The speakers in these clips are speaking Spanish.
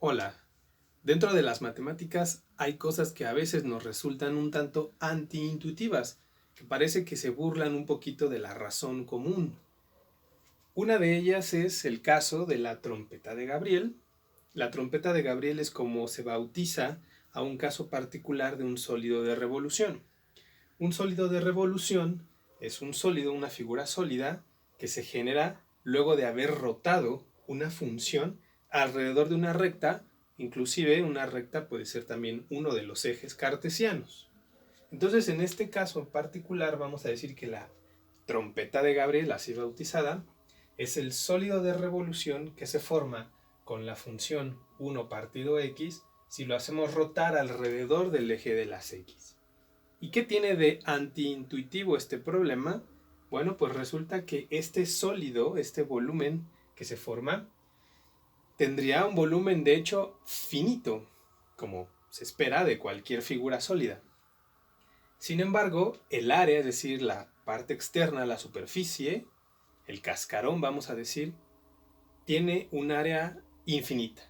Hola. Dentro de las matemáticas hay cosas que a veces nos resultan un tanto antiintuitivas, que parece que se burlan un poquito de la razón común. Una de ellas es el caso de la trompeta de Gabriel. La trompeta de Gabriel es como se bautiza a un caso particular de un sólido de revolución. Un sólido de revolución es un sólido, una figura sólida, que se genera luego de haber rotado una función alrededor de una recta. Inclusive una recta puede ser también uno de los ejes cartesianos. Entonces, en este caso en particular, vamos a decir que la trompeta de Gabriel, así bautizada, es el sólido de revolución que se forma con la función 1 partido x si lo hacemos rotar alrededor del eje de las x. ¿Y qué tiene de antiintuitivo este problema? Bueno, pues resulta que este sólido, este volumen que se forma, tendría un volumen de hecho finito, como se espera de cualquier figura sólida. Sin embargo, el área, es decir, la parte externa, la superficie, el cascarón, vamos a decir, tiene un área infinita.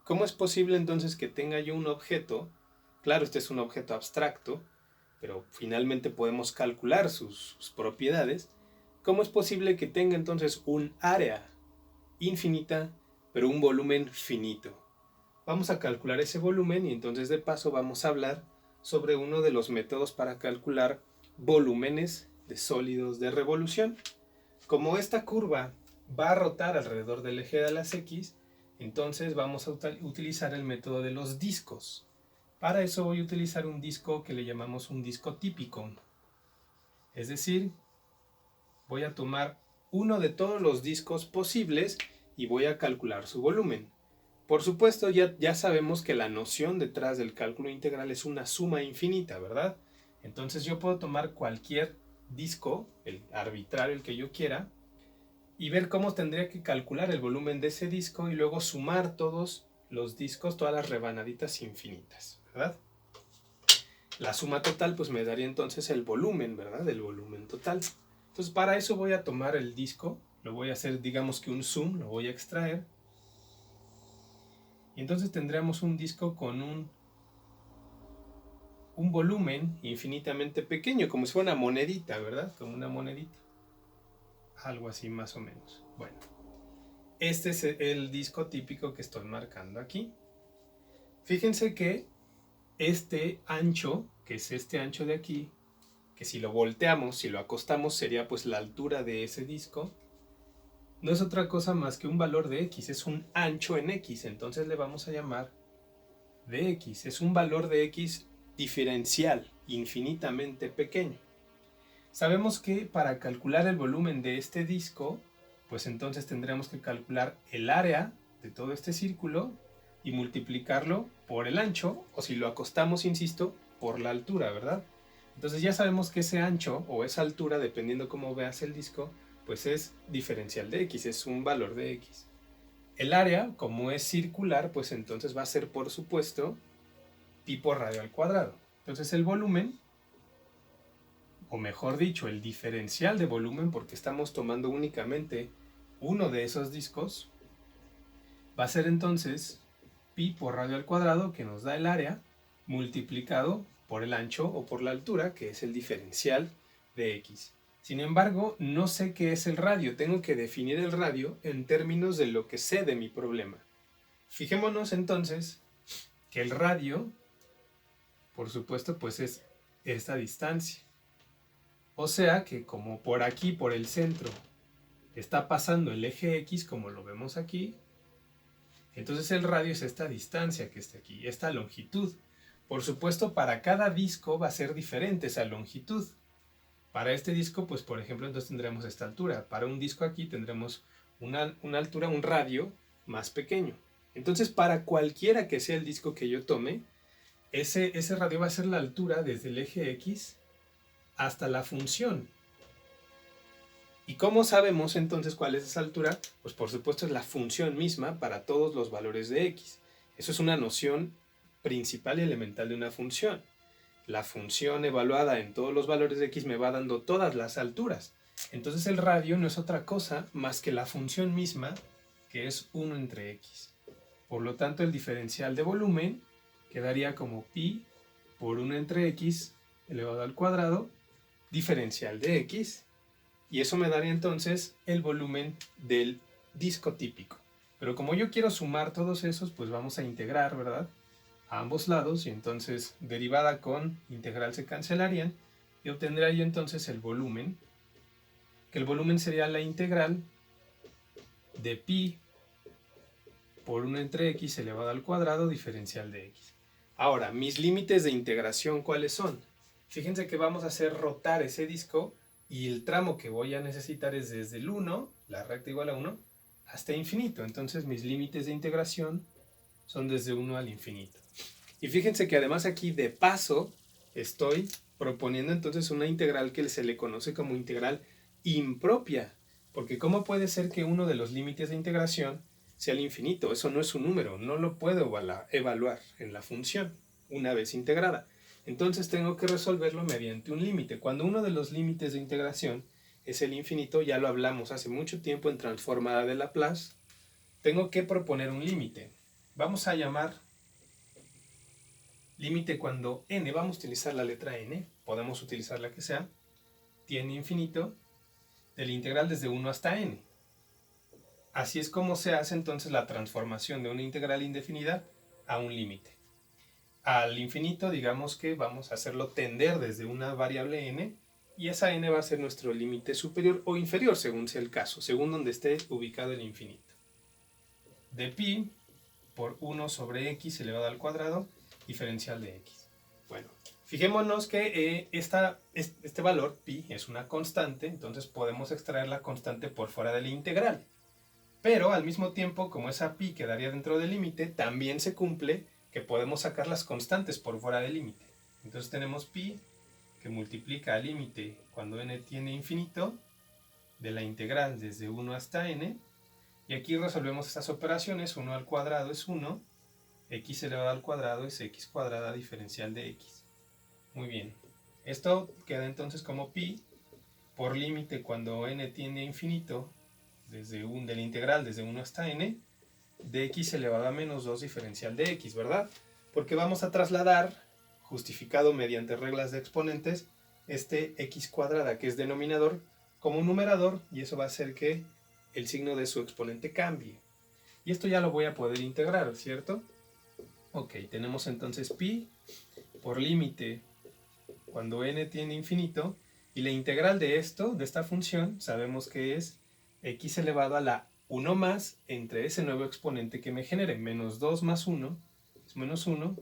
¿Cómo es posible entonces que tenga yo un objeto? Claro, este es un objeto abstracto, pero finalmente podemos calcular sus propiedades. ¿Cómo es posible que tenga entonces un área infinita, pero un volumen finito? Vamos a calcular ese volumen y entonces de paso vamos a hablar sobre uno de los métodos para calcular volúmenes de sólidos de revolución. Como esta curva va a rotar alrededor del eje de las X, entonces vamos a utilizar el método de los discos. Para eso voy a utilizar un disco que le llamamos un disco típico. Es decir, voy a tomar uno de todos los discos posibles y voy a calcular su volumen. Por supuesto, ya sabemos que la noción detrás del cálculo integral es una suma infinita, ¿verdad? Entonces yo puedo tomar cualquier disco, el arbitrario, el que yo quiera, y ver cómo tendría que calcular el volumen de ese disco y luego sumar todos los discos, todas las rebanaditas infinitas, ¿verdad? La suma total pues me daría entonces el volumen, ¿verdad? El volumen total. Entonces para eso voy a tomar el disco, lo voy a hacer digamos que un zoom, lo voy a extraer. Y entonces tendremos un disco con un volumen infinitamente pequeño, como si fuera una monedita, ¿verdad? Como una monedita. Algo así más o menos. Bueno, este es el disco típico que estoy marcando aquí. Fíjense que este ancho, que es este ancho de aquí, que si lo volteamos, si lo acostamos, sería pues la altura de ese disco, no es otra cosa más que un valor de x, es un ancho en x, entonces le vamos a llamar de x, es un valor de x diferencial, infinitamente pequeño. Sabemos que para calcular el volumen de este disco, pues entonces tendremos que calcular el área de todo este círculo y multiplicarlo por el ancho, o si lo acostamos, insisto, por la altura, ¿verdad? Entonces ya sabemos que ese ancho o esa altura, dependiendo cómo veas el disco, pues es diferencial de x, es un valor de x. El área, como es circular, pues entonces va a ser, por supuesto, pi por radio al cuadrado. Entonces el volumen, o mejor dicho, el diferencial de volumen, porque estamos tomando únicamente uno de esos discos, va a ser entonces pi por radio al cuadrado, que nos da el área, multiplicado por el ancho o por la altura, que es el diferencial de x. Sin embargo, no sé qué es el radio. Tengo que definir el radio en términos de lo que sé de mi problema. Fijémonos entonces que el radio, por supuesto, pues es esta distancia. O sea que como por aquí, por el centro, está pasando el eje X, como lo vemos aquí, entonces el radio es esta distancia que está aquí, esta longitud. Por supuesto, para cada disco va a ser diferente esa longitud. Para este disco, pues por ejemplo, entonces tendremos esta altura. Para un disco aquí tendremos una altura, un radio más pequeño. Entonces, para cualquiera que sea el disco que yo tome, ese radio va a ser la altura desde el eje X hasta la función. ¿Y cómo sabemos entonces cuál es esa altura? Pues por supuesto es la función misma para todos los valores de x. Eso es una noción principal y elemental de una función. La función evaluada en todos los valores de x me va dando todas las alturas. Entonces el radio no es otra cosa más que la función misma que es 1 entre x. Por lo tanto, el diferencial de volumen quedaría como pi por 1 entre x elevado al cuadrado, diferencial de x, y eso me daría entonces el volumen del disco típico. Pero como yo quiero sumar todos esos, pues vamos a integrar, ¿verdad?, a ambos lados, y entonces derivada con integral se cancelarían, y obtendría yo entonces el volumen, que el volumen sería la integral de pi por 1 entre x elevado al cuadrado diferencial de x. Ahora, mis límites de integración, ¿cuáles son? Fíjense que vamos a hacer rotar ese disco y el tramo que voy a necesitar es desde el 1, la recta igual a 1, hasta infinito. Entonces mis límites de integración son desde 1 al infinito. Y fíjense que además aquí de paso estoy proponiendo entonces una integral que se le conoce como integral impropia. Porque ¿cómo puede ser que uno de los límites de integración sea el infinito? Eso no es un número, no lo puedo evaluar en la función una vez integrada. Entonces tengo que resolverlo mediante un límite. Cuando uno de los límites de integración es el infinito, ya lo hablamos hace mucho tiempo en transformada de Laplace, tengo que proponer un límite. Vamos a llamar límite cuando n, vamos a utilizar la letra n, podemos utilizar la que sea, tiene infinito, del integral desde 1 hasta n. Así es como se hace entonces la transformación de una integral indefinida a un límite. Al infinito, digamos que vamos a hacerlo tender desde una variable n, y esa n va a ser nuestro límite superior o inferior, según sea el caso, según donde esté ubicado el infinito. De pi por 1 sobre x elevado al cuadrado, diferencial de x. Bueno, fijémonos que este valor, pi, es una constante, entonces podemos extraer la constante por fuera de la integral. Pero al mismo tiempo, como esa pi quedaría dentro del límite, también se cumple que podemos sacar las constantes por fuera del límite. Entonces tenemos pi que multiplica al límite cuando n tiene infinito de la integral desde 1 hasta n, y aquí resolvemos estas operaciones. 1 al cuadrado es 1, x elevado al cuadrado es x cuadrada diferencial de x. Muy bien, esto queda entonces como pi por límite cuando n tiene infinito de la integral desde 1 hasta n de x elevado a menos 2 diferencial de x, ¿verdad? Porque vamos a trasladar, justificado mediante reglas de exponentes, este x cuadrada que es denominador como un numerador, y eso va a hacer que el signo de su exponente cambie. Y esto ya lo voy a poder integrar, ¿cierto? Ok, tenemos entonces pi por límite cuando n tiene infinito, y la integral de esto, de esta función, sabemos que es x elevado a la 1 más entre ese nuevo exponente que me genere. Menos 2 más 1 es menos 1,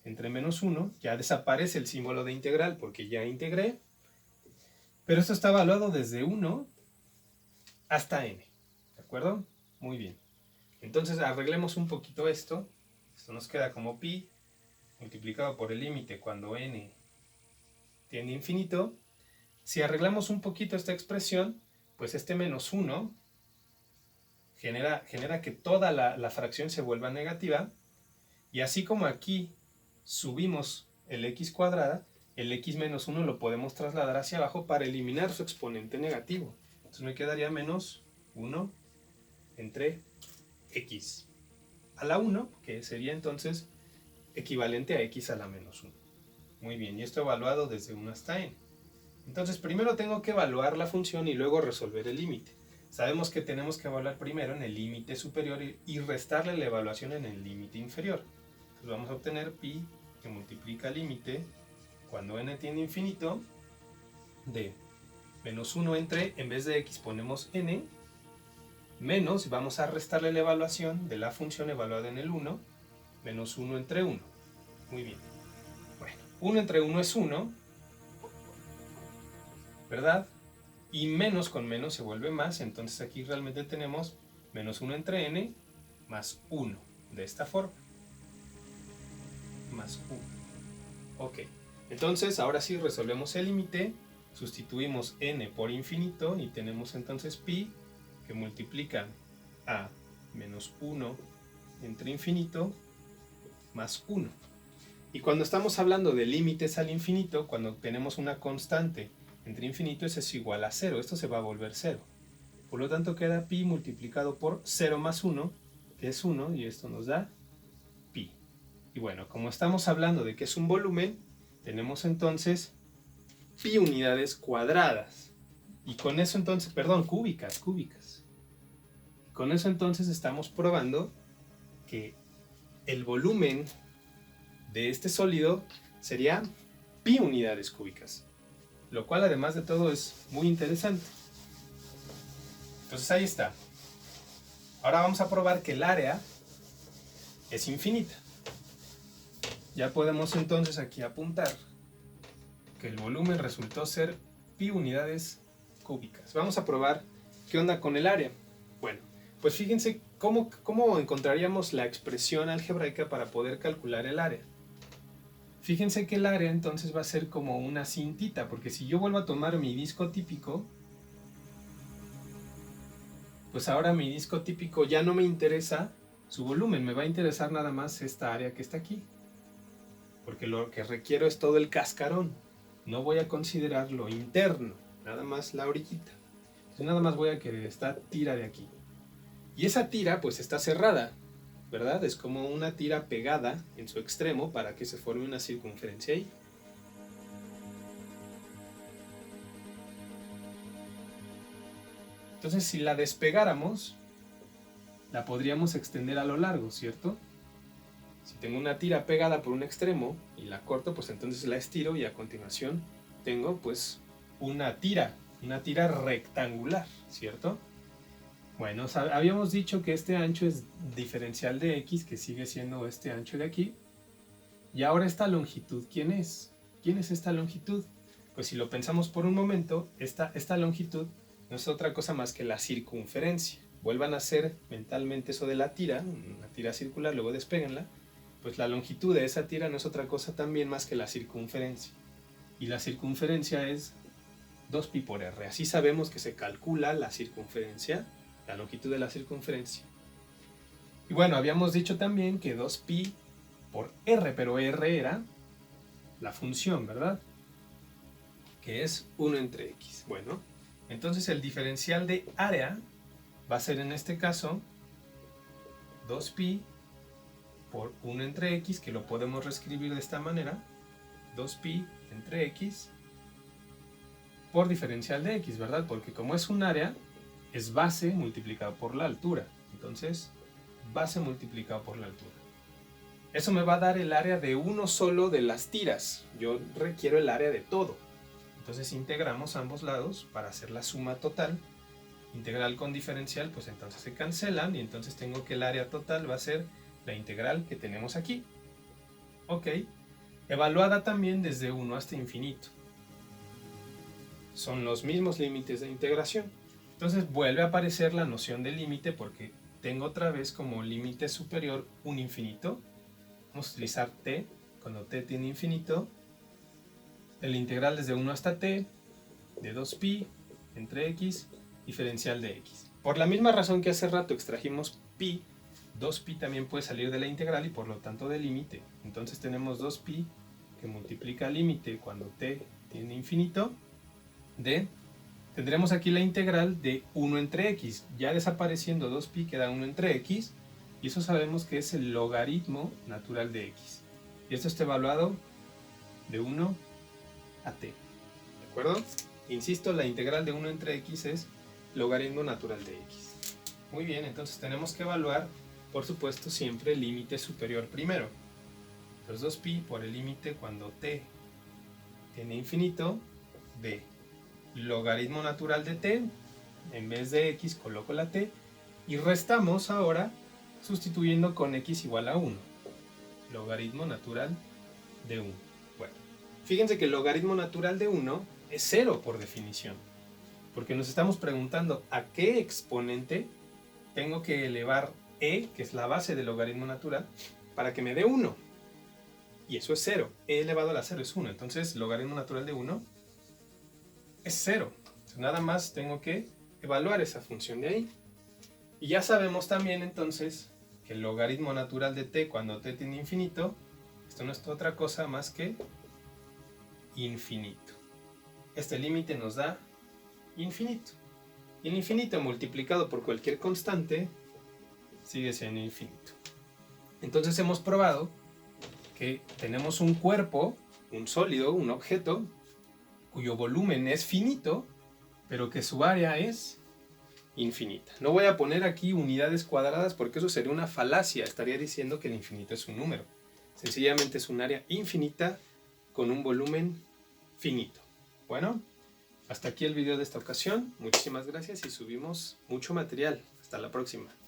entre menos 1 ya desaparece el símbolo de integral porque ya integré, pero esto está evaluado desde 1 hasta n, ¿de acuerdo? Muy bien, entonces arreglemos un poquito esto. Esto nos queda como pi multiplicado por el límite cuando n tiene infinito. Si arreglamos un poquito esta expresión, pues este menos 1 genera que toda la fracción se vuelva negativa, y así como aquí subimos el x cuadrada, el x menos 1 lo podemos trasladar hacia abajo para eliminar su exponente negativo. Entonces me quedaría menos 1 entre x a la 1, que sería entonces equivalente a x a la menos 1. Muy bien, y esto evaluado desde 1 hasta n. Entonces primero tengo que evaluar la función y luego resolver el límite. Sabemos que tenemos que evaluar primero en el límite superior y restarle la evaluación en el límite inferior. Entonces vamos a obtener pi que multiplica el límite cuando n tiene infinito de menos 1 entre, en vez de x ponemos n, menos, vamos a restarle la evaluación de la función evaluada en el 1, menos 1 entre 1. Muy bien. Bueno, 1 entre 1 es 1, ¿verdad? Y menos con menos se vuelve más, entonces aquí realmente tenemos menos 1 entre n más 1, de esta forma. Más 1. Ok, entonces ahora sí resolvemos el límite, sustituimos n por infinito y tenemos entonces pi que multiplica a menos 1 entre infinito más 1. Y cuando estamos hablando de límites al infinito, cuando tenemos una constante entre infinito, eso es igual a 0. Esto se va a volver 0. Por lo tanto queda pi multiplicado por 0 más 1, que es 1, y esto nos da pi. Y bueno, como estamos hablando de que es un volumen, tenemos entonces pi unidades cuadradas. Y con eso entonces, perdón, cúbicas. Con eso entonces estamos probando que el volumen de este sólido sería pi unidades cúbicas. Lo cual además de todo es muy interesante. Entonces ahí está. Ahora vamos a probar que el área es infinita. Ya podemos entonces aquí apuntar que el volumen resultó ser pi unidades cúbicas. Vamos a probar qué onda con el área. Bueno, pues fíjense cómo encontraríamos la expresión algebraica para poder calcular el área. Fíjense que el área entonces va a ser como una cintita, porque si yo vuelvo a tomar mi disco típico, pues ahora mi disco típico ya no me interesa su volumen, me va a interesar nada más esta área que está aquí. Porque lo que requiero es todo el cascarón. No voy a considerar lo interno, nada más la orillita. Entonces nada más voy a querer esta tira de aquí. Y esa tira pues está cerrada, ¿verdad? Es como una tira pegada en su extremo para que se forme una circunferencia ahí. Entonces si la despegáramos, la podríamos extender a lo largo, ¿cierto? Si tengo una tira pegada por un extremo y la corto, pues entonces la estiro y a continuación tengo pues una tira rectangular, ¿cierto? Bueno, habíamos dicho que este ancho es diferencial de x, que sigue siendo este ancho de aquí. Y ahora esta longitud, ¿quién es? ¿Quién es esta longitud? Pues si lo pensamos por un momento, esta longitud no es otra cosa más que la circunferencia. Vuelvan a hacer mentalmente eso de la tira, una tira circular, luego despéguenla. Pues la longitud de esa tira no es otra cosa también más que la circunferencia. Y la circunferencia es 2pi por r. Así sabemos que se calcula la circunferencia, la longitud de la circunferencia. Y bueno, habíamos dicho también que 2pi por r, pero r era la función, ¿verdad? Que es 1 entre x. Bueno, entonces el diferencial de área va a ser en este caso 2pi por 1 entre x, que lo podemos reescribir de esta manera, 2pi entre x por diferencial de x, ¿verdad? Porque como es un área, es base multiplicado por la altura. Entonces, base multiplicado por la altura. Eso me va a dar el área de uno solo de las tiras. Yo requiero el área de todo. Entonces integramos ambos lados para hacer la suma total. Integral con diferencial, pues entonces se cancelan y entonces tengo que el área total va a ser la integral que tenemos aquí. Ok. Evaluada también desde 1 hasta infinito. Son los mismos límites de integración. Entonces vuelve a aparecer la noción de límite porque tengo otra vez como límite superior un infinito. Vamos a utilizar t, cuando t tiene infinito. El integral desde 1 hasta t de 2pi entre x, diferencial de x. Por la misma razón que hace rato extrajimos pi, 2pi también puede salir de la integral y por lo tanto del límite. Entonces tenemos 2pi que multiplica límite cuando t tiene infinito de, tendremos aquí la integral de 1 entre x. Ya desapareciendo 2pi queda 1 entre x y eso sabemos que es el logaritmo natural de x. Y esto está evaluado de 1 a t. ¿De acuerdo? Insisto, la integral de 1 entre x es logaritmo natural de x. Muy bien, entonces tenemos que evaluar, por supuesto, siempre el límite superior primero. Entonces 2pi por el límite cuando t tiene infinito de logaritmo natural de t, en vez de x coloco la t, y restamos ahora sustituyendo con x igual a 1. Logaritmo natural de 1. Bueno, fíjense que el logaritmo natural de 1 es 0 por definición, porque nos estamos preguntando a qué exponente tengo que elevar e, que es la base del logaritmo natural, para que me dé 1. Y eso es 0. E elevado a la 0 es 1. Entonces, logaritmo natural de 1 es 0. Entonces, nada más tengo que evaluar esa función de ahí. Y ya sabemos también entonces que el logaritmo natural de t cuando t tiene infinito, esto no es otra cosa más que infinito. Este límite nos da infinito. Y el infinito multiplicado por cualquier constante sigue siendo infinito. Entonces hemos probado que tenemos un cuerpo, un sólido, un objeto, cuyo volumen es finito, pero que su área es infinita. No voy a poner aquí unidades cuadradas porque eso sería una falacia. Estaría diciendo que el infinito es un número. Sencillamente es un área infinita con un volumen finito. Bueno, hasta aquí el video de esta ocasión. Muchísimas gracias y subimos mucho material. Hasta la próxima.